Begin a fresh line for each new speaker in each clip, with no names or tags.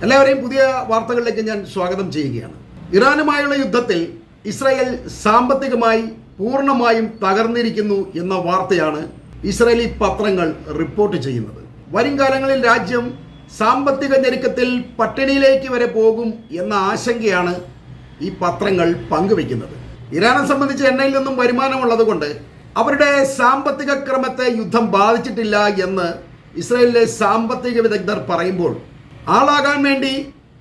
എല്ലാവരെയും പുതിയ വാർത്തകളിലേക്ക് ഞാൻ സ്വാഗതം ചെയ്യുകയാണ്. ഇറാനുമായുള്ള യുദ്ധത്തിൽ ഇസ്രായേൽ സാമ്പത്തികമായി പൂർണ്ണമായും തകർന്നിരിക്കുന്നു എന്ന വാർത്തയാണ് ഇസ്രായേലി പത്രങ്ങൾ റിപ്പോർട്ട് ചെയ്യുന്നത്. വരും കാലങ്ങളിൽ രാജ്യം സാമ്പത്തിക ഞെരുക്കത്തിൽ പട്ടിണിയിലേക്ക് വരെ പോകും എന്ന ആശങ്കയാണ് ഈ പത്രങ്ങൾ പങ്കുവയ്ക്കുന്നത്. ഇറാനെ സംബന്ധിച്ച് എണ്ണയിൽ നിന്നും വരുമാനമുള്ളതുകൊണ്ട് അവരുടെ സാമ്പത്തിക ക്രമത്തെ യുദ്ധം ബാധിച്ചിട്ടില്ല എന്ന് ഇസ്രായേലിലെ സാമ്പത്തിക വിദഗ്ധർ പറയുമ്പോൾ, ആളാകാൻ വേണ്ടി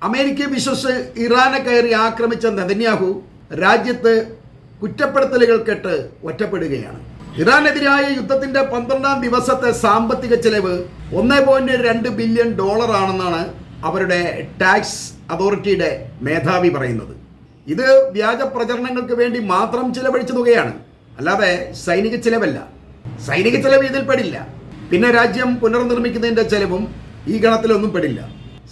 അമേരിക്കയെ വിശ്വസിച്ച് ഇറാനെ കയറി ആക്രമിച്ച നെതന്യാഹു രാജ്യത്ത് കുറ്റപ്പെടുത്തലുകൾ കേട്ട് ഒറ്റപ്പെടുകയാണ്. ഇറാനെതിരായ യുദ്ധത്തിന്റെ 12ാം ദിവസത്തെ സാമ്പത്തിക ചെലവ് $1.2 ബില്യൺ ആണെന്നാണ് അവരുടെ ടാക്സ് അതോറിറ്റിയുടെ മേധാവി പറയുന്നത്. ഇത് വ്യാജ പ്രചരണങ്ങൾക്ക് വേണ്ടി മാത്രം ചിലവഴിച്ച തുകയാണ്, അല്ലാതെ സൈനിക ചിലവല്ല. സൈനിക ചിലവ് ഇതിൽ പെടില്ല. പിന്നെ രാജ്യം പുനർനിർമ്മിക്കുന്നതിന്റെ ചെലവും ഈ ഗണത്തിലൊന്നും പെടില്ല.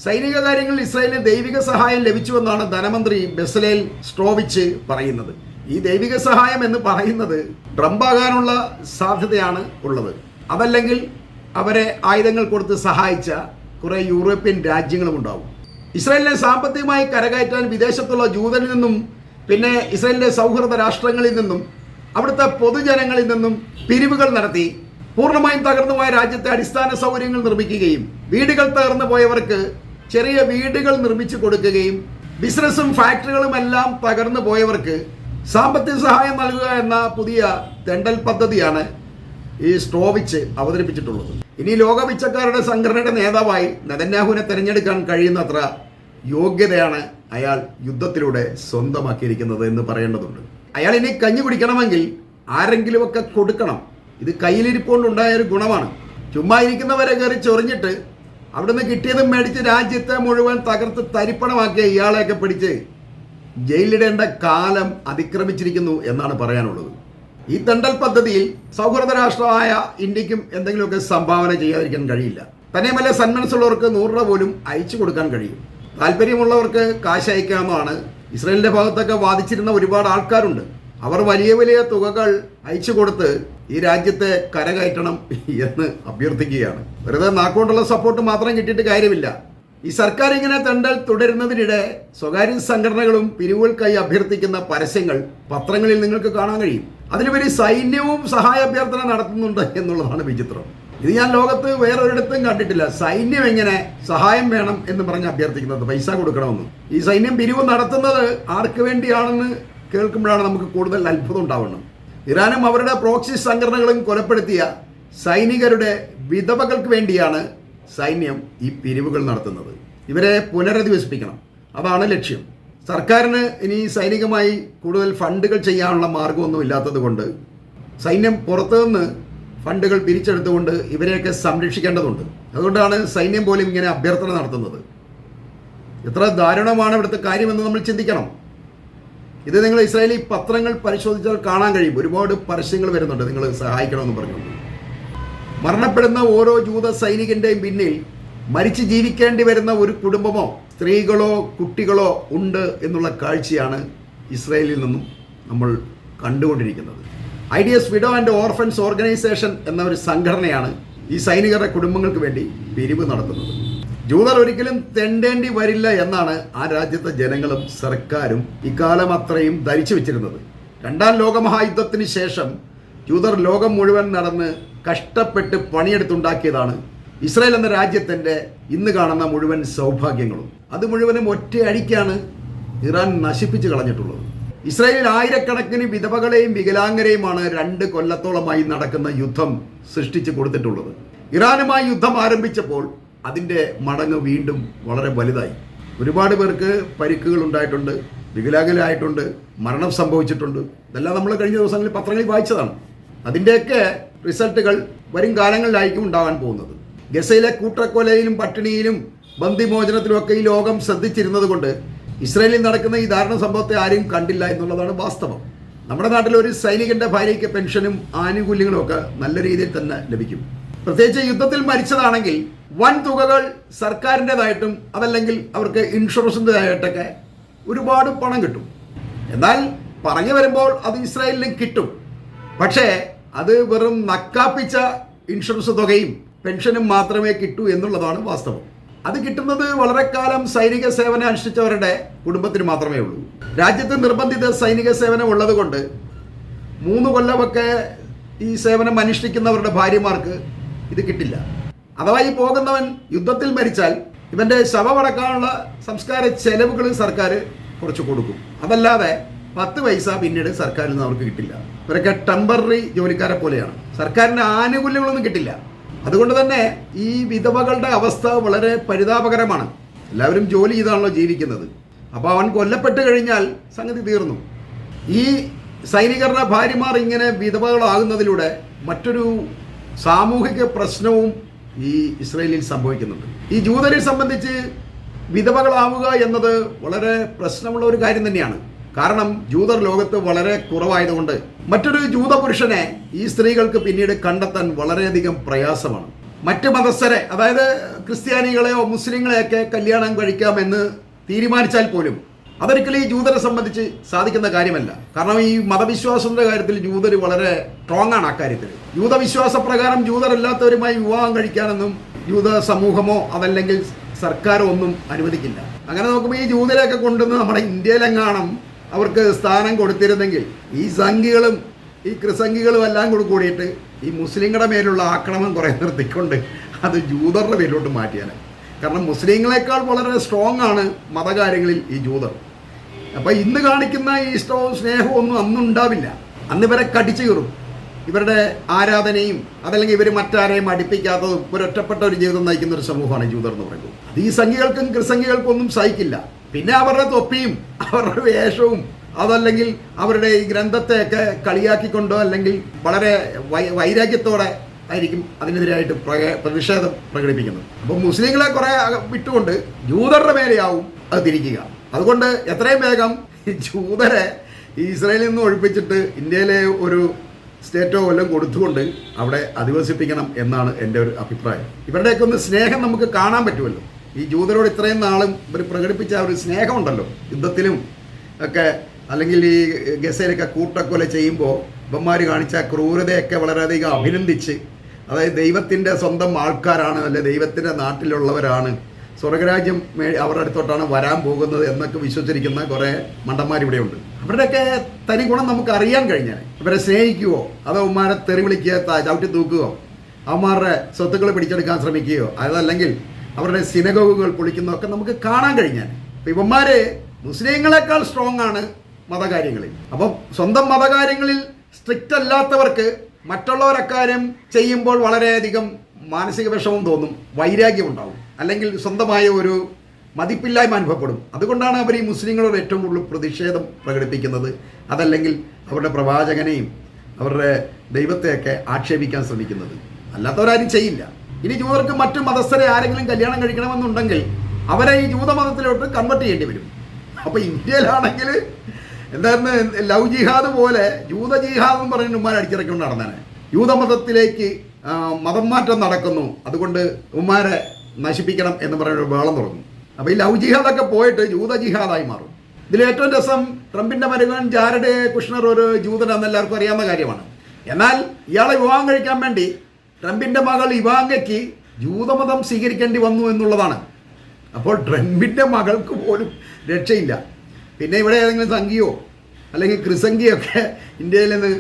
സൈനിക കാര്യങ്ങളിൽ ഇസ്രായേലിന് ദൈവിക സഹായം ലഭിച്ചുവെന്നാണ് ധനമന്ത്രി ബെസലേൽ സ്ട്രോവിച്ച് പറയുന്നത്. ഈ ദൈവിക സഹായം എന്ന് പറയുന്നത് ട്രംപാകാനുള്ള സാധ്യതയാണ് ഉള്ളത്. അതല്ലെങ്കിൽ അവരെ ആയുധങ്ങൾ കൊടുത്ത് സഹായിച്ച കുറെ യൂറോപ്യൻ രാജ്യങ്ങളും ഉണ്ടാവും. ഇസ്രായേലിനെ സാമ്പത്തികമായി കരകയറ്റാൻ വിദേശത്തുള്ള ജൂതരിൽ നിന്നും പിന്നെ ഇസ്രായേലിന്റെ സൗഹൃദ രാഷ്ട്രങ്ങളിൽ നിന്നും അവിടുത്തെ പൊതുജനങ്ങളിൽ നിന്നും പിരിവുകൾ നടത്തി പൂർണ്ണമായും തകർന്നുപോയ രാജ്യത്തെ അടിസ്ഥാന സൗകര്യങ്ങൾ നിർമ്മിക്കുകയും വീടുകൾ തകർന്നു പോയവർക്ക് ചെറിയ വീടുകൾ നിർമ്മിച്ചു കൊടുക്കുകയും ബിസിനസ്സും ഫാക്ടറികളും എല്ലാം തകർന്നു പോയവർക്ക് സാമ്പത്തിക സഹായം നൽകുക എന്ന പുതിയ തെണ്ടൽ പദ്ധതിയാണ് ഈ സ്ട്രോവിച്ച് അവതരിപ്പിച്ചിട്ടുള്ളത്. ഇനി ലോക പിച്ചക്കാരുടെ സംഘടനയുടെ നേതാവായി നെതന്യാഹുവിനെ തിരഞ്ഞെടുക്കാൻ കഴിയുന്നത്ര യോഗ്യതയാണ് അയാൾ യുദ്ധത്തിലൂടെ സ്വന്തമാക്കിയിരിക്കുന്നത് എന്ന് പറയേണ്ടതുണ്ട്. അയാൾ ഇനി കഞ്ഞി കുടിക്കണമെങ്കിൽ ആരെങ്കിലുമൊക്കെ കൊടുക്കണം. ഇത് കയ്യിലിരിപ്പോണ്ടുണ്ടായ ഒരു ഗുണമാണ്. ചുമ്മാ ഇരിക്കുന്നവരെ കയറി ചൊറിഞ്ഞിട്ട് അവിടുന്ന് കിട്ടിയതും മേടിച്ച് രാജ്യത്തെ മുഴുവൻ തകർത്ത് തരിപ്പണമാക്കിയ ഇയാളെയൊക്കെ പിടിച്ച് ജയിലിടേണ്ട കാലം അതിക്രമിച്ചിരിക്കുന്നു എന്നാണ് പറയാനുള്ളത്. ഈ തെണ്ടൽ പദ്ധതിയിൽ സൗഹൃദ രാഷ്ട്രമായ ഇന്ത്യക്കും എന്തെങ്കിലുമൊക്കെ സംഭാവന ചെയ്യാതിരിക്കാൻ കഴിയില്ല. തന്നെയുമല്ല, സന്മനസ്സുള്ളവർക്ക് 100 രൂപ പോലും അയച്ചു കൊടുക്കാൻ കഴിയും. താല്പര്യമുള്ളവർക്ക് കാശ് അയക്കാമെന്നാണ് ഇസ്രായേലിന്റെ ഭാഗത്തൊക്കെ വാദിച്ചിരുന്ന ഒരുപാട് ആൾക്കാരുണ്ട്. അവർ വലിയ വലിയ തുകകൾ അയച്ചു കൊടുത്ത് ഈ രാജ്യത്തെ കരകയറ്റണം എന്ന് അഭ്യർത്ഥിക്കുകയാണ്. വെറുതെ നാക്കുകൊണ്ടുള്ള സപ്പോർട്ട് മാത്രം കിട്ടിയിട്ട് കാര്യമില്ല. ഈ സർക്കാർ ഇങ്ങനെ തെണ്ടൽ തുടരുന്നതിനിടെ സ്വകാര്യ സംഘടനകളും പിരിവുകൾക്കായി അഭ്യർത്ഥിക്കുന്ന പരസ്യങ്ങൾ പത്രങ്ങളിൽ നിങ്ങൾക്ക് കാണാൻ കഴിയും. അതിലുപരി സൈന്യവും സഹായ അഭ്യർത്ഥന നടത്തുന്നുണ്ട് എന്നുള്ളതാണ് വിചിത്രം. ഇത് ഞാൻ ലോകത്ത് വേറൊരിടത്തും കണ്ടിട്ടില്ല. സൈന്യം എങ്ങനെ സഹായം വേണം എന്ന് പറഞ്ഞ് അഭ്യർത്ഥിക്കുന്നത്, പൈസ കൊടുക്കണമെന്ന്. ഈ സൈന്യം പിരിവ് നടത്തുന്നത് ആർക്ക് വേണ്ടിയാണെന്ന് കേൾക്കുമ്പോഴാണ് നമുക്ക് കൂടുതൽ അത്ഭുതം ഉണ്ടാവുന്നത്. ഇറാനും അവരുടെ പ്രോക്സി സംഘടനകളും കൊലപ്പെടുത്തിയ സൈനികരുടെ വിധവകൾക്ക് വേണ്ടിയാണ് സൈന്യം ഈ പിരിവുകൾ നടത്തുന്നത്. ഇവരെ പുനരധിവസിപ്പിക്കണം, അതാണ് ലക്ഷ്യം. സർക്കാരിന് ഇനി സൈനികമായി കൂടുതൽ ഫണ്ടുകൾ ചെയ്യാനുള്ള മാർഗമൊന്നും ഇല്ലാത്തത് കൊണ്ട് സൈന്യം പുറത്തുനിന്ന് ഫണ്ടുകൾ പിരിച്ചെടുത്തുകൊണ്ട് ഇവരെയൊക്കെ സംരക്ഷിക്കേണ്ടതുണ്ട്. അതുകൊണ്ടാണ് സൈന്യം പോലും ഇങ്ങനെ അഭ്യർത്ഥന നടത്തുന്നത്. എത്ര ദാരുണമാണ് ഇവിടുത്തെ കാര്യമെന്ന് നമ്മൾ ചിന്തിക്കണം. ഇത് നിങ്ങൾ ഇസ്രായേലി പത്രങ്ങൾ പരിശോധിച്ചാൽ കാണാൻ കഴിയും. ഒരുപാട് പരസ്യങ്ങൾ വരുന്നുണ്ട് നിങ്ങൾ സഹായിക്കണമെന്ന് പറഞ്ഞുകൊണ്ട്. മരണപ്പെടുന്ന ഓരോ ജൂത സൈനികന്റെയും പിന്നിൽ മരിച്ചു ജീവിക്കേണ്ടി വരുന്ന ഒരു കുടുംബമോ സ്ത്രീകളോ കുട്ടികളോ ഉണ്ട് എന്നുള്ള കാഴ്ചയാണ് ഇസ്രായേലിൽ നിന്നും നമ്മൾ കണ്ടുകൊണ്ടിരിക്കുന്നത്. Ideas widow and orphans organisation എന്ന ഒരു സംഘടനയാണ് ഈ സൈനികരുടെ കുടുംബങ്ങൾക്ക് വേണ്ടി പിരിവ് നടത്തുന്നത്. ജൂതർ ഒരിക്കലും തെണ്ടേണ്ടി വരില്ല എന്നാണ് ആ രാജ്യത്തെ ജനങ്ങളും സർക്കാരും ഇക്കാലം അത്രയും ധരിച്ചു വെച്ചിരുന്നത്. 2ാം ലോകമഹായുദ്ധത്തിന് ശേഷം ജൂതർ ലോകം മുഴുവൻ നടന്ന് കഷ്ടപ്പെട്ട് പണിയെടുത്തുണ്ടാക്കിയതാണ് ഇസ്രായേൽ എന്ന രാജ്യത്തിൻ്റെ ഇന്ന് കാണുന്ന മുഴുവൻ സൗഭാഗ്യങ്ങളും. അത് മുഴുവനും ഒറ്റയടിക്കാണ് ഇറാൻ നശിപ്പിച്ചു കളഞ്ഞിട്ടുള്ളത്. ഇസ്രായേലിൽ ആയിരക്കണക്കിന് വിധവകളെയും വികലാംഗരെയുമാണ് 2 കൊല്ലത്തോളമായി നടക്കുന്ന യുദ്ധം സൃഷ്ടിച്ചു കൊടുത്തിട്ടുള്ളത്. ഇറാനുമായി യുദ്ധം ആരംഭിച്ചപ്പോൾ അതിൻ്റെ മടങ്ങ് വീണ്ടും വളരെ വലുതായി. ഒരുപാട് പേർക്ക് പരിക്കുകൾ ഉണ്ടായിട്ടുണ്ട്, വികലാംഗരായിട്ടുണ്ട്, മരണം സംഭവിച്ചിട്ടുണ്ട്. ഇതെല്ലാം നമ്മൾ കഴിഞ്ഞ ദിവസങ്ങളിൽ പത്രങ്ങളിൽ വായിച്ചതാണ്. അതിൻ്റെയൊക്കെ റിസൾട്ടുകൾ വരും കാലങ്ങളിലായിരിക്കും ഉണ്ടാകാൻ പോകുന്നത്. ഗസയിലെ കൂട്ടക്കൊലയിലും പട്ടിണിയിലും ബന്ദിമോചനത്തിലുമൊക്കെ ഈ ലോകം ശ്രദ്ധിച്ചിരുന്നത് കൊണ്ട് ഇസ്രായേലിൽ നടക്കുന്ന ഈ ദാരുണ സംഭവത്തെ ആരും കണ്ടില്ല എന്നുള്ളതാണ് വാസ്തവം. നമ്മുടെ നാട്ടിൽ ഒരു സൈനികന്റെ ഭാര്യയ്ക്ക് പെൻഷനും ആനുകൂല്യങ്ങളും ഒക്കെ നല്ല രീതിയിൽ തന്നെ ലഭിക്കും. പ്രത്യേകിച്ച് യുദ്ധത്തിൽ മരിച്ചതാണെങ്കിൽ വൻ തുകകൾ സർക്കാരിൻ്റെതായിട്ടും അതല്ലെങ്കിൽ അവർക്ക് ഇൻഷുറൻസിൻ്റെതായിട്ടൊക്കെ ഒരുപാട് പണം കിട്ടും. എന്നാൽ പറഞ്ഞു വരുമ്പോൾ അത് ഇസ്രായേലിനും കിട്ടും. പക്ഷേ അത് വെറും നക്കാപ്പിച്ച ഇൻഷുറൻസ് തുകയും പെൻഷനും മാത്രമേ കിട്ടൂ എന്നുള്ളതാണ് വാസ്തവം. അത് കിട്ടുന്നത് വളരെ കാലം സൈനിക സേവനം അനുഷ്ഠിച്ചവരുടെ കുടുംബത്തിന് മാത്രമേ ഉള്ളൂ. രാജ്യത്ത് നിർബന്ധിത സൈനിക സേവനം ഉള്ളത് കൊണ്ട് 3 കൊല്ലമൊക്കെ ഈ സേവനം അനുഷ്ഠിക്കുന്നവരുടെ ഭാര്യമാർക്ക് ഇത് കിട്ടില്ല. അഥവാ ഈ പോകുന്നവൻ യുദ്ധത്തിൽ മരിച്ചാൽ ഇവൻ്റെ ശവമടക്കാനുള്ള സംസ്കാര ചെലവുകൾ സർക്കാർ കുറച്ച് കൊടുക്കും. അതല്ലാതെ 10 പൈസ പിന്നീട് സർക്കാരിൽ നിന്ന് അവർക്ക് കിട്ടില്ല. ഇവരൊക്കെ ടെമ്പററി ജോലിക്കാരെ പോലെയാണ്. സർക്കാരിൻ്റെ ആനുകൂല്യങ്ങളൊന്നും കിട്ടില്ല. അതുകൊണ്ട് തന്നെ ഈ വിധവകളുടെ അവസ്ഥ വളരെ പരിതാപകരമാണ്. എല്ലാവരും ജോലി ചെയ്താണല്ലോ ജീവിക്കുന്നത്. അപ്പോൾ അവൻ കൊല്ലപ്പെട്ട് കഴിഞ്ഞാൽ സംഗതി തീർന്നു. ഈ സൈനികരുടെ ഭാര്യമാർ ഇങ്ങനെ വിധവകളാകുന്നതിലൂടെ മറ്റൊരു സാമൂഹിക പ്രശ്നവും ഈ ഇസ്രയേലിൽ സംഭവിക്കുന്നുണ്ട്. ഈ ജൂതരെ സംബന്ധിച്ച് വിധവകളാവുക എന്നത് വളരെ പ്രശ്നമുള്ള ഒരു കാര്യം തന്നെയാണ്. കാരണം ജൂതർ ലോകത്ത് വളരെ കുറവായതുകൊണ്ട് മറ്റൊരു ജൂത പുരുഷനെ ഈ സ്ത്രീകൾക്ക് പിന്നീട് കണ്ടെത്താൻ വളരെയധികം പ്രയാസമാണ്. മറ്റ് മതസ്ഥരെ, അതായത് ക്രിസ്ത്യാനികളെയോ മുസ്ലിങ്ങളെയൊക്കെ കല്യാണം കഴിക്കാമെന്ന് തീരുമാനിച്ചാൽ പോലും അതൊരിക്കലും ഈ ജൂതരെ സംബന്ധിച്ച് സാധിക്കുന്ന കാര്യമല്ല. കാരണം ഈ മതവിശ്വാസത്തിന്റെ കാര്യത്തിൽ ജൂതർ വളരെ സ്ട്രോങ് ആണ്. അക്കാര്യത്തിൽ ജൂതവിശ്വാസ പ്രകാരം ജൂതരല്ലാത്തവരുമായി വിവാഹം കഴിക്കാനൊന്നും ജൂത സമൂഹമോ അതല്ലെങ്കിൽ സർക്കാരോ ഒന്നും അനുവദിക്കില്ല. അങ്ങനെ നോക്കുമ്പോൾ ഈ ജൂതരെയൊക്കെ കൊണ്ടുവന്ന് നമ്മുടെ ഇന്ത്യയിലെങ്ങാണം അവർക്ക് സ്ഥാനം കൊടുത്തിരുന്നെങ്കിൽ ഈ സംഘികളും ഈ ക്രിസംഘികളും എല്ലാം കൂടിയിട്ട് ഈ മുസ്ലിങ്ങളുടെ മേലുള്ള ആക്രമണം കുറേ നിർത്തിക്കൊണ്ട് അത് ജൂതരുടെ പേരിലോട്ട് മാറ്റിയാണ്. കാരണം മുസ്ലിങ്ങളെക്കാൾ വളരെ സ്ട്രോങ് ആണ് മതകാര്യങ്ങളിൽ ഈ ജൂതർ. അപ്പോൾ ഇന്ന് കാണിക്കുന്ന ഈ ഇഷ്ടവും സ്നേഹവും ഒന്നും അന്നുണ്ടാവില്ല. അന്ന് ഇവരെ കടിച്ചു കയറും. ഇവരുടെ ആരാധനയും അതല്ലെങ്കിൽ ഇവർ മറ്റാരെയും അടുപ്പിക്കാത്തതും ഒരൊറ്റപ്പെട്ട ഒരു ജീവിതം നയിക്കുന്ന ഒരു സമൂഹമാണ് ജൂതർ എന്ന് പറയുന്നത്. അത് ഈ സംഘികൾക്കും ക്രിസംഘികൾക്കും ഒന്നും സഹിക്കില്ല. പിന്നെ അവരുടെ തൊപ്പിയും അവരുടെ വേഷവും അതല്ലെങ്കിൽ അവരുടെ ഈ ഗ്രന്ഥത്തെയൊക്കെ കളിയാക്കിക്കൊണ്ടോ അല്ലെങ്കിൽ വളരെ വൈരാഗ്യത്തോടെ ആയിരിക്കും അതിനെതിരായിട്ട് പ്രതിഷേധം പ്രകടിപ്പിക്കുന്നത്. അപ്പോൾ മുസ്ലിങ്ങളെ കുറെ വിട്ടുകൊണ്ട് ജൂതരുടെ മേലെയാവും അത് തിരിക്കുക. അതുകൊണ്ട് എത്രയും വേഗം ഈ ജൂതരെ ഇസ്രായേലിൽ നിന്ന് ഒഴിപ്പിച്ചിട്ട് ഇന്ത്യയിലെ ഒരു സ്റ്റേറ്റോ വല്ലതും കൊടുത്തുകൊണ്ട് അവിടെ അധിവസിപ്പിക്കണം എന്നാണ് എൻ്റെ ഒരു അഭിപ്രായം. ഇവരുടെയൊക്കെ ഒന്ന് സ്നേഹം നമുക്ക് കാണാൻ പറ്റുമല്ലോ. ഈ ജൂതരോട് ഇത്രയും നാളും ഇവർ പ്രകടിപ്പിച്ച ഒരു സ്നേഹമുണ്ടല്ലോ. യുദ്ധത്തിലും ഒക്കെ അല്ലെങ്കിൽ ഈ ഗസയിലൊക്കെ കൂട്ടക്കൊല ചെയ്യുമ്പോൾ ഇവന്മാർ കാണിച്ച ക്രൂരതയൊക്കെ വളരെയധികം അഭിനന്ദിച്ച്, അതായത് ദൈവത്തിൻ്റെ സ്വന്തം ആൾക്കാരാണ്, അല്ലെ ദൈവത്തിൻ്റെ നാട്ടിലുള്ളവരാണ്, സ്വർഗരാജ്യം അവരുടെ അടുത്തോട്ടാണ് വരാൻ പോകുന്നത് എന്നൊക്കെ വിശ്വസിച്ചിരിക്കുന്ന കുറേ മണ്ടന്മാരിവിടെയുണ്ട്. അവരുടെയൊക്കെ തനി ഗുണം നമുക്ക് അറിയാൻ കഴിഞ്ഞാൽ ഇവരെ സ്നേഹിക്കുകയോ അതോ അവന്മാരെ തെറി വിളിക്കുക, ചവിട്ടി തൂക്കുകയോ അവന്മാരുടെ സ്വത്തുക്കൾ പിടിച്ചെടുക്കാൻ ശ്രമിക്കുകയോ അതല്ലെങ്കിൽ അവരുടെ സിനഗോഗുകൾ പൊളിക്കുന്നതൊക്കെ നമുക്ക് കാണാൻ കഴിഞ്ഞാൽ. അപ്പം ഇവന്മാർ മുസ്ലിങ്ങളെക്കാൾ സ്ട്രോങ് ആണ് മതകാര്യങ്ങളിൽ. അപ്പം സ്വന്തം മതകാര്യങ്ങളിൽ സ്ട്രിക്റ്റ് അല്ലാത്തവർക്ക് മറ്റുള്ളവരക്കാര്യം ചെയ്യുമ്പോൾ വളരെയധികം മാനസിക വിഷമം തോന്നും, വൈരാഗ്യം ഉണ്ടാവും, അല്ലെങ്കിൽ സ്വന്തമായ ഒരു മതിപ്പില്ലായ്മ അനുഭവപ്പെടും. അതുകൊണ്ടാണ് അവർ ഈ മുസ്ലിങ്ങളോട് ഏറ്റവും കൂടുതൽ പ്രതിഷേധം പ്രകടിപ്പിക്കുന്നത്, അതല്ലെങ്കിൽ അവരുടെ പ്രവാചകനെയും അവരുടെ ദൈവത്തെയൊക്കെ ആക്ഷേപിക്കാൻ ശ്രമിക്കുന്നത്. അല്ലാത്തവരാരും ചെയ്യില്ല. ഇനി ജൂതർക്ക് മറ്റു മതസ്ഥരെ ആരെങ്കിലും കല്യാണം കഴിക്കണമെന്നുണ്ടെങ്കിൽ അവരെ ഈ ജൂതമതത്തിലോട്ട് കൺവെർട്ട് ചെയ്യേണ്ടി വരും. അപ്പോൾ ഇന്ത്യയിലാണെങ്കിൽ എന്തായിരുന്നു ലവ് ജിഹാദ് പോലെ ജൂത ജിഹാദ് എന്ന് പറഞ്ഞ് ഉമ്മാരെ അടിച്ചിറക്കൊണ്ട് നടന്നേനെ. യൂതമതത്തിലേക്ക് മതം മാറ്റം നടക്കുന്നു, അതുകൊണ്ട് ഉമ്മാരെ നശിപ്പിക്കണം എന്ന് പറയുന്ന വേളം തുടങ്ങും. അപ്പോൾ ഈ ലവ് ജിഹാദൊക്കെ പോയിട്ട് ജൂത ജിഹാദായി മാറും. ഇതിൽ ഏറ്റവും രസം ട്രംപിൻ്റെ മരുമകൻ ജാരഡ് കുഷ്ണർ ഒരു ജൂതനാണെന്ന് എല്ലാവർക്കും അറിയാവുന്ന കാര്യമാണ്. എന്നാൽ ഇയാളെ വിവാഹം കഴിക്കാൻ വേണ്ടി ട്രംപിൻ്റെ മകൾ ഇവാങ്കയ്ക്ക് ജൂതമതം സ്വീകരിക്കേണ്ടി വന്നു എന്നുള്ളതാണ്. അപ്പോൾ ട്രംപിൻ്റെ മകൾക്ക് പോലും രക്ഷയില്ല. പിന്നെ ഇവിടെ ഏതെങ്കിലും സംഘിയോ അല്ലെങ്കിൽ ക്രിസംഘിയൊക്കെ ഇന്ത്യയിൽ നിന്ന്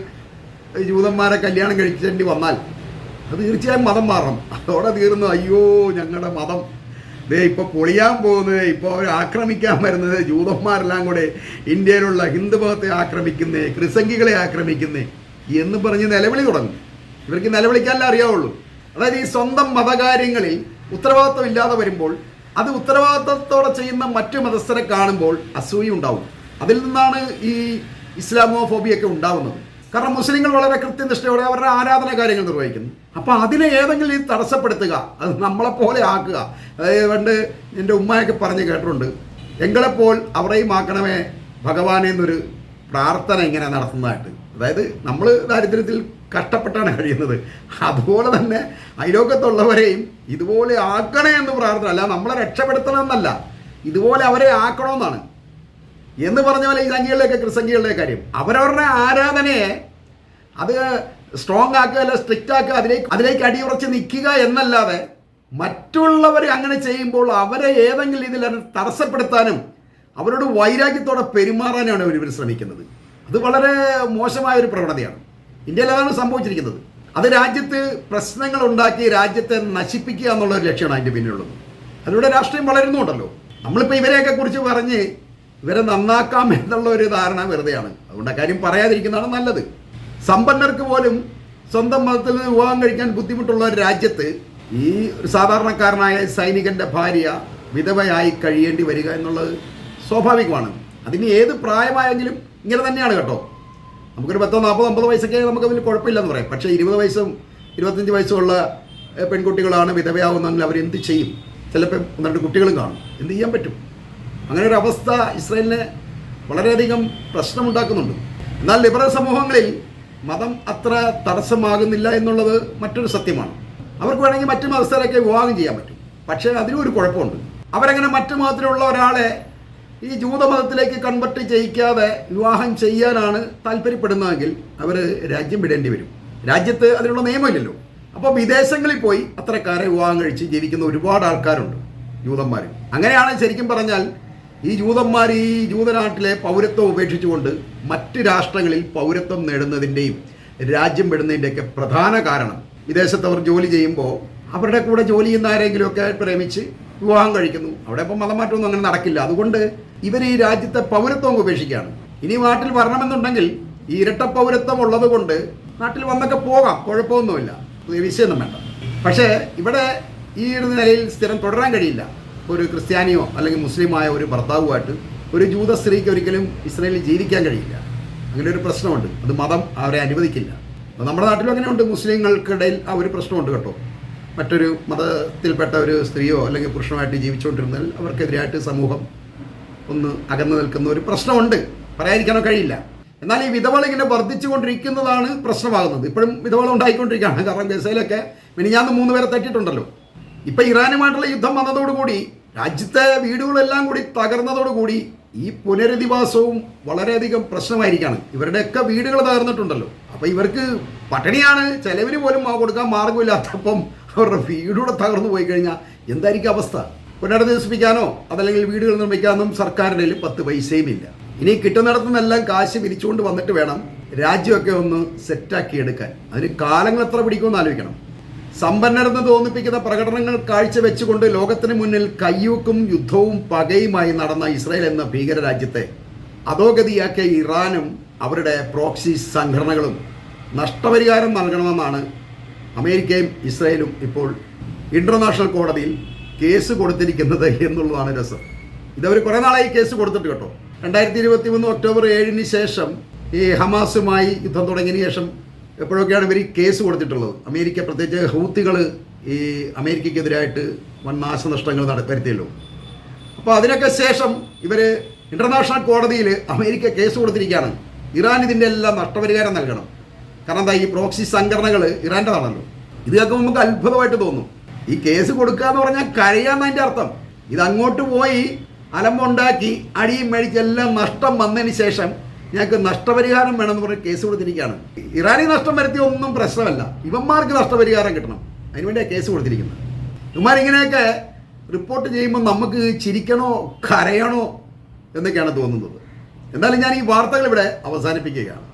ജൂതന്മാരെ കല്യാണം കഴിക്കേണ്ടി വന്നാൽ അത് തീർച്ചയായും മതം മാറണം. അതോടെ തീർന്നു. അയ്യോ ഞങ്ങളുടെ മതം ദേ ഇപ്പോൾ പൊളിയാൻ പോകുന്നത്, ഇപ്പോൾ അവർ ആക്രമിക്കാൻ വരുന്നത്, ജൂതന്മാരെല്ലാം കൂടെ ഇന്ത്യയിലുള്ള ഹിന്ദു മതത്തെ ആക്രമിക്കുന്നേ, ക്രിസംഘികളെ ആക്രമിക്കുന്നേ എന്ന് പറഞ്ഞ് നിലവിളി തുടങ്ങും. ഇവർക്ക് നിലവിളിക്കാനല്ലേ അറിയാവുള്ളൂ. അതായത് ഈ സ്വന്തം മതകാര്യങ്ങളിൽ ഉത്തരവാദിത്വം ഇല്ലാതെ വരുമ്പോൾ അത് ഉത്തരവാദിത്വത്തോടെ ചെയ്യുന്ന മറ്റു മതസ്ഥരെ കാണുമ്പോൾ അസൂയ ഉണ്ടാവും. അതിൽ നിന്നാണ് ഈ ഇസ്ലാമോഫോബിയൊക്കെ ഉണ്ടാവുന്നത്. കാരണം മുസ്ലിങ്ങൾ വളരെ കൃത്യനിഷ്ഠയോടെ അവരുടെ ആരാധന കാര്യങ്ങൾ നിർവഹിക്കുന്നു. അപ്പോൾ അതിനെ ഏതെങ്കിലും തടസ്സപ്പെടുത്തുക, അത് നമ്മളെപ്പോലെ ആക്കുക. അതായത് പണ്ട് എൻ്റെ ഉമ്മയൊക്കെ പറഞ്ഞ് കേട്ടിട്ടുണ്ട്, എങ്ങളെപ്പോൾ അവരെയും ആക്കണമേ ഭഗവാനെ എന്നൊരു പ്രാർത്ഥന ഇങ്ങനെ നടത്തുന്നതായിട്ട്. അതായത് നമ്മൾ ദാരിദ്ര്യത്തിൽ കഷ്ടപ്പെട്ടാണ് കഴിയുന്നത്, അതുപോലെ തന്നെ അയലോക്കത്തുള്ളവരെയും ഇതുപോലെ ആക്കണേ എന്ന് പ്രാർത്ഥന. അല്ല നമ്മളെ രക്ഷപ്പെടുത്തണമെന്നല്ല, ഇതുപോലെ അവരെ ആക്കണമെന്നാണ്. എന്ന് പറഞ്ഞ പോലെ ഈ സംഘികളിലേക്ക് ക്രിസംഘികളുടെ കാര്യം അവരവരുടെ ആരാധനയെ അത് സ്ട്രോങ് ആക്കുക, അല്ല സ്ട്രിക്റ്റ് ആക്കുക, അതിലേക്ക് അടിയുറച്ച് നിൽക്കുക എന്നല്ലാതെ മറ്റുള്ളവർ അങ്ങനെ ചെയ്യുമ്പോൾ അവരെ ഏതെങ്കിലും ഇതിൽ തടസ്സപ്പെടുത്താനും അവരോട് വൈരാഗ്യത്തോടെ പെരുമാറാനാണ് ഇവർ ശ്രമിക്കുന്നത്. അത് വളരെ മോശമായ ഒരു പ്രവണതയാണ്. ഇന്ത്യയിൽ അതാണ് സംഭവിച്ചിരിക്കുന്നത്. അത് രാജ്യത്ത് പ്രശ്നങ്ങൾ ഉണ്ടാക്കി രാജ്യത്തെ നശിപ്പിക്കുക എന്നുള്ള ഒരു ലക്ഷ്യമാണ് അതിൻ്റെ പിന്നിലുള്ളത്. അതിലൂടെ രാഷ്ട്രീയം വളരുന്നുണ്ടല്ലോ. നമ്മളിപ്പോൾ ഇവരെയൊക്കെ കുറിച്ച് പറഞ്ഞ് ഇവരെ നന്നാക്കാം എന്നുള്ള ഒരു ധാരണ വെറുതെയാണ്. അതുകൊണ്ട് കാര്യം പറയാതിരിക്കുന്നതാണ് നല്ലത്. സമ്പന്നർക്ക് പോലും സ്വന്തം മതത്തിൽ നിന്ന് വിവാഹം കഴിക്കാൻ ബുദ്ധിമുട്ടുള്ള ഒരു രാജ്യത്ത് ഈ ഒരു സാധാരണക്കാരനായ സൈനികൻ്റെ ഭാര്യ വിധവയായി കഴിയേണ്ടി വരിക എന്നുള്ളത് സ്വാഭാവികമാണ്. അതിന് ഏത് പ്രായമായെങ്കിലും ഇങ്ങനെ തന്നെയാണ് കേട്ടോ. നമുക്കൊരു 10, 40, 50 വയസ്സൊക്കെ നമുക്കതിൽ കുഴപ്പമില്ലെന്ന് പറയാം. പക്ഷേ 20 വയസ്സും 25 വയസ്സുമുള്ള പെൺകുട്ടികളാണ് വിധവയാവുന്നതെങ്കിൽ അവരെന്ത് ചെയ്യും? ചിലപ്പോൾ 1-2 കുട്ടികളും കാണും. എന്ത് ചെയ്യാൻ പറ്റും? അങ്ങനെ ഒരു അവസ്ഥ ഇസ്രായേലിന് വളരെയധികം പ്രശ്നമുണ്ടാക്കുന്നുണ്ട്. എന്നാൽ ലിബറൽ സമൂഹങ്ങളിൽ മതം അത്ര തടസ്സമാകുന്നില്ല എന്നുള്ളത് മറ്റൊരു സത്യമാണ്. അവർക്ക് വേണമെങ്കിൽ മറ്റു മതസ്ഥരൊക്കെ വിവാഹം ചെയ്യാൻ പറ്റും. പക്ഷേ അതിനും ഒരു കുഴപ്പമുണ്ട്. അവരങ്ങനെ മറ്റു മതത്തിലുള്ള ഒരാളെ ഈ ജൂതമതത്തിലേക്ക് കൺവെർട്ട് ചെയ്യിക്കാതെ വിവാഹം ചെയ്യാനാണ് താല്പര്യപ്പെടുന്നതെങ്കിൽ അവർ രാജ്യം വിടേണ്ടി വരും. രാജ്യത്ത് അതിനുള്ള നിയമമില്ലല്ലോ. അപ്പോൾ വിദേശങ്ങളിൽ പോയി അത്തരക്കാരെ വിവാഹം കഴിച്ച് ജീവിക്കുന്ന ഒരുപാട് ആൾക്കാരുണ്ട്, ജൂതന്മാർ. അങ്ങനെയാണ് ശരിക്കും പറഞ്ഞാൽ ഈ ജൂതന്മാർ ഈ ജൂതനാട്ടിലെ പൗരത്വം ഉപേക്ഷിച്ചുകൊണ്ട് മറ്റ് രാഷ്ട്രങ്ങളിൽ പൗരത്വം നേടുന്നതിൻ്റെയും രാജ്യം വിടുന്നതിൻ്റെയൊക്കെ പ്രധാന കാരണം വിദേശത്തവർ ജോലി ചെയ്യുമ്പോൾ അവരുടെ കൂടെ ജോലി ചെയ്യുന്ന ആരെങ്കിലുമൊക്കെ പ്രേമിച്ച് വിവാഹം കഴിക്കുന്നു. അവിടെ ഇപ്പം മതമാറ്റമൊന്നും അങ്ങനെ നടക്കില്ല. അതുകൊണ്ട് ഇവർ ഈ രാജ്യത്തെ പൗരത്വം ഉപേക്ഷിക്കുകയാണ്. ഇനി നാട്ടിൽ വരണമെന്നുണ്ടെങ്കിൽ ഈ ഇരട്ട പൗരത്വം ഉള്ളത് കൊണ്ട് നാട്ടിൽ വന്നൊക്കെ പോകാം, കുഴപ്പമൊന്നുമില്ല, വിഷയമൊന്നും വേണ്ട. പക്ഷേ ഇവിടെ ഈ ഒരു നിലയിൽ സ്ഥിരം തുടരാൻ കഴിയില്ല. ഒരു ക്രിസ്ത്യാനിയോ അല്ലെങ്കിൽ മുസ്ലിമായ ഒരു ഭർത്താവുമായിട്ട് ഒരു ജൂത സ്ത്രീക്ക് ഒരിക്കലും ഇസ്രായേലിൽ ജീവിക്കാൻ കഴിയില്ല. അങ്ങനെ ഒരു പ്രശ്നമുണ്ട്. അത് മതം അവരെ അനുവദിക്കില്ല. അപ്പോൾ നമ്മുടെ നാട്ടിലും അങ്ങനെയുണ്ട്. മുസ്ലിങ്ങൾക്കിടയിൽ ആ ഒരു പ്രശ്നമുണ്ട് കേട്ടോ. മറ്റൊരു മതത്തിൽപ്പെട്ട ഒരു സ്ത്രീയോ അല്ലെങ്കിൽ പുരുഷനുമായിട്ട് ജീവിച്ചുകൊണ്ടിരുന്നാൽ അവർക്കെതിരായിട്ട് സമൂഹം ഒന്ന് അകന്നു നിൽക്കുന്ന ഒരു പ്രശ്നമുണ്ട്, പറയാതിരിക്കാനോ കഴിയില്ല. എന്നാൽ ഈ വിധവകൾ ഇങ്ങനെ വർദ്ധിച്ചു കൊണ്ടിരിക്കുന്നതാണ് പ്രശ്നമാകുന്നത്. ഇപ്പോഴും വിധവകൾ ഉണ്ടായിക്കൊണ്ടിരിക്കുകയാണ്. കാരണം ഗസയിലൊക്കെ മിനിഞ്ഞാന്ന് 3 പേരെ തട്ടിയിട്ടുണ്ടല്ലോ. ഇപ്പം ഇറാനുമായിട്ടുള്ള യുദ്ധം വന്നതോടുകൂടി രാജ്യത്തെ വീടുകളെല്ലാം കൂടി തകർന്നതോടുകൂടി ഈ പുനരധിവാസവും വളരെയധികം പ്രശ്നമായിരിക്കുകയാണ്. ഇവരുടെയൊക്കെ വീടുകൾ തകർന്നിട്ടുണ്ടല്ലോ. അപ്പോൾ ഇവർക്ക് പട്ടിണിയാണ്, ചിലവര് പോലും കൊടുക്കാൻ മാർഗമില്ലാത്തപ്പം അവരുടെ വീടുകൂടെ തകർന്നു പോയി കഴിഞ്ഞാൽ എന്തായിരിക്കും അവസ്ഥ? പുനരധിവസിപ്പിക്കാനോ അതല്ലെങ്കിൽ വീടുകൾ നിർമ്മിക്കാനൊന്നും സർക്കാരിൻ്റെ 10 പൈസയും ഇല്ല. ഇനി കിട്ടുന്നിടത്തു നിന്നെല്ലാം കാശ് വിരിച്ചുകൊണ്ട് വന്നിട്ട് വേണം രാജ്യമൊക്കെ ഒന്ന് സെറ്റാക്കി എടുക്കാൻ. അതിന് കാലങ്ങൾ എത്ര പിടിക്കുമെന്ന് ആലോചിക്കണം. സമ്പന്നരെന്ന് തോന്നിപ്പിക്കുന്ന പ്രകടനങ്ങൾ കാഴ്ചവെച്ചുകൊണ്ട് ലോകത്തിന് മുന്നിൽ കയ്യൂക്കും യുദ്ധവും പകയുമായി നടന്ന ഇസ്രായേൽ എന്ന ഭീകര രാജ്യത്തെ അധോഗതിയാക്കിയ ഇറാനും അവരുടെ പ്രോക്സി സംഘടനകളും നഷ്ടപരിഹാരം നൽകണമെന്നാണ് അമേരിക്കയും ഇസ്രായേലും ഇപ്പോൾ ഇന്റർനാഷണൽ കോടതിയിൽ കേസ് കൊടുത്തിരിക്കുന്നത് എന്നുള്ളതാണ് രസം. ഇതവർ കുറേ നാളായി കേസ് കൊടുത്തിട്ട് കേട്ടോ. 2023 ഒക്ടോബർ 7 ശേഷം ഈ ഹമാസുമായി യുദ്ധം തുടങ്ങിയതിന് ശേഷം എപ്പോഴൊക്കെയാണ് ഇവർ കേസ് കൊടുത്തിട്ടുള്ളത്. അമേരിക്ക, പ്രത്യേകിച്ച് ഹൂത്തികൾ ഈ അമേരിക്കയ്ക്കെതിരായിട്ട് വൻ നാശനഷ്ടങ്ങൾ വരുത്തിയല്ലോ. അപ്പോൾ അതിനൊക്കെ ശേഷം ഇവർ ഇന്റർനാഷണൽ കോടതിയിൽ അമേരിക്ക കേസ് കൊടുത്തിരിക്കുകയാണ്. ഇറാൻ ഇതിൻ്റെ എല്ലാം നഷ്ടപരിഹാരം നൽകണം. കാരണം എന്താ, ഈ പ്രോക്സി സംഘടനകൾ ഇറാൻ്റെതാണല്ലോ. ഇത് കേൾക്കുമ്പോൾ നമുക്ക് അത്ഭുതമായിട്ട് തോന്നും. ഈ കേസ് കൊടുക്കുക എന്ന് പറഞ്ഞാൽ കഴിയാന്നതിൻ്റെ അർത്ഥം. ഇത് അങ്ങോട്ട് പോയി അലമ്പുണ്ടാക്കി അടിയും മേടിച്ചെല്ലാം നഷ്ടം വന്നതിന് ശേഷം ഞങ്ങൾക്ക് നഷ്ടപരിഹാരം വേണമെന്ന് പറഞ്ഞ് കേസ് കൊടുത്തിരിക്കുകയാണ്. ഇറാനി നഷ്ടം വരുത്തിയ ഒന്നും പ്രശ്നമല്ല, ഇവന്മാർക്ക് നഷ്ടപരിഹാരം കിട്ടണം. അതിനുവേണ്ടിയാണ് കേസ് കൊടുത്തിരിക്കുന്നത്. ഇവന്മാരിങ്ങനെയൊക്കെ റിപ്പോർട്ട് ചെയ്യുമ്പോൾ നമുക്ക് ചിരിക്കണോ കരയണോ എന്നൊക്കെയാണ് തോന്നുന്നത്. എന്നാലും ഞാൻ ഈ വാർത്തകൾ ഇവിടെ അവസാനിപ്പിക്കുകയാണ്.